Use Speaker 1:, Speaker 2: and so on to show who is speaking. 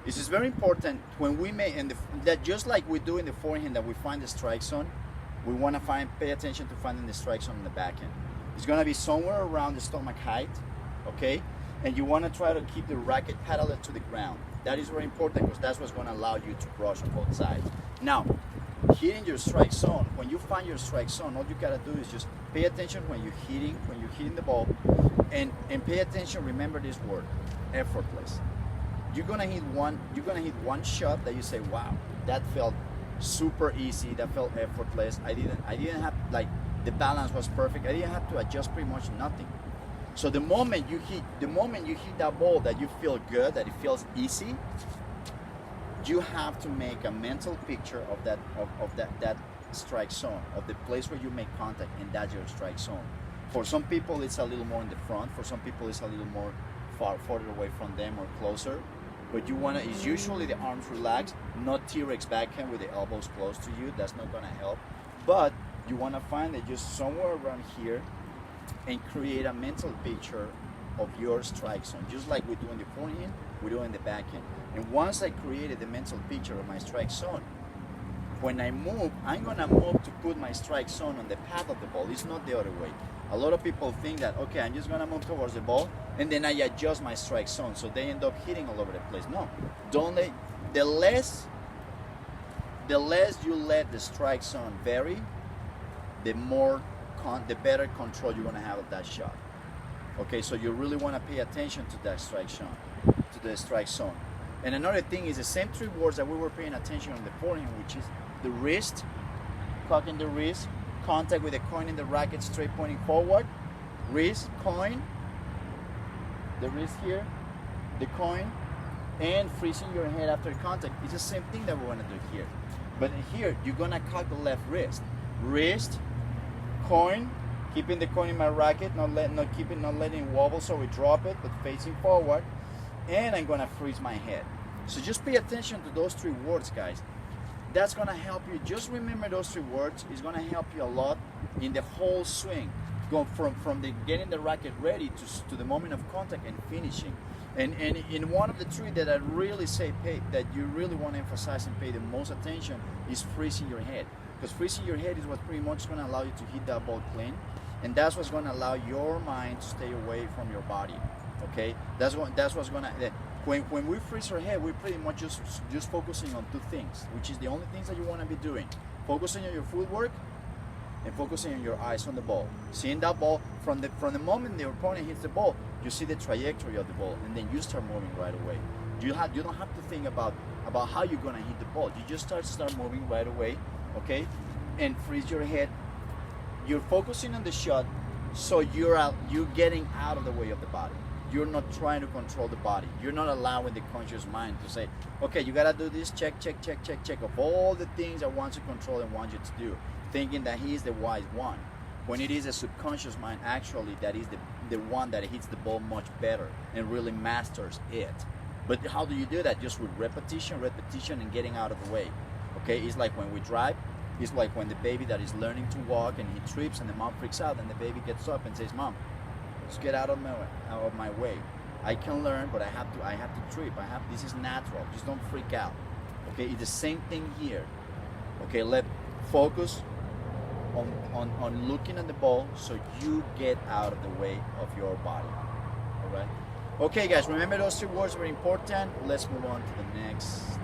Speaker 1: This is very important when we make, and that just like we do in the forehand, that we find the strike zone, we want to pay attention to finding the strike zone in the backhand. It's going to be somewhere around the stomach height, okay? And you want to try to keep the racket parallel to the ground. That is very important because that's what's going to allow you to brush on both sides. Now, hitting your strike zone, when you find your strike zone, all you got to do is just pay attention when you're hitting the ball, and pay attention, remember this word, effortless. You're gonna hit one shot that you say, wow, that felt super easy, that felt effortless. I didn't have, like, the balance was perfect. I didn't have to adjust pretty much nothing. So the moment you hit that ball that you feel good, that it feels easy, you have to make a mental picture of that strike zone, of the place where you make contact, and that's your strike zone. For some people it's a little more in the front, for some people it's a little more farther away from them or closer. But you want to, is usually the arms relaxed, not T-Rex backhand with the elbows close to you. That's not going to help. But you want to find it just somewhere around here and create a mental picture of your strike zone. Just like we do in the forehand, we do in the backhand. And once I created the mental picture of my strike zone, when I move, I'm going to move to put my strike zone on the path of the ball. It's not the other way. A lot of people think that, okay, I'm just going to move towards the ball and then I adjust my strike zone, so they end up hitting all over the place. No, don't let, the less you let the strike zone vary, the better control you're going to have of that shot. Okay, so you really want to pay attention to that strike zone, And another thing is the same three words that we were paying attention on the forehand, which is the wrist, cocking the wrist, contact with the coin in the racket straight pointing forward, wrist, coin, the wrist here, the coin, and freezing your head after contact. It's the same thing that we want to do here. But here, you're going to cock the left wrist. Wrist, coin, keeping the coin in my racket, not letting it wobble so we drop it, but facing forward. And I'm going to freeze my head. So just pay attention to those three words, guys. That's going to help you. Just remember those three words. It's going to help you a lot in the whole swing. Go from the getting the racket ready to the moment of contact and finishing. And in one of the three that I really say that you really want to emphasize and pay the most attention is freezing your head. Because freezing your head is what pretty much going to allow you to hit that ball clean. And that's what's going to allow your mind to stay away from your body. Okay, that's what's gonna. When we freeze our head, we're pretty much just focusing on two things, which is the only things that you want to be doing: focusing on your footwork and focusing on your eyes on the ball. Seeing that ball from the moment the opponent hits the ball, you see the trajectory of the ball, and then you start moving right away. You don't have to think about how you're gonna hit the ball. You just start moving right away. Okay, and freeze your head. You're focusing on the shot, so you're getting out of the way of the body. You're not trying to control the body. You're not allowing the conscious mind to say, okay, you gotta do this, check, of all the things I want to control and want you to do, thinking that he is the wise one. When it is a subconscious mind, actually, that is the one that hits the ball much better and really masters it. But how do you do that? Just with repetition, and getting out of the way. Okay, it's like when we drive. It's like when the baby that is learning to walk and he trips and the mom freaks out and the baby gets up and says, Mom, just get out of my way. I can learn, but I have to trip. This is natural. Just don't freak out. Okay, it's the same thing here. Okay, let focus on looking at the ball so you get out of the way of your body. All right. Okay, guys, remember those three words, very important. Let's move on to the next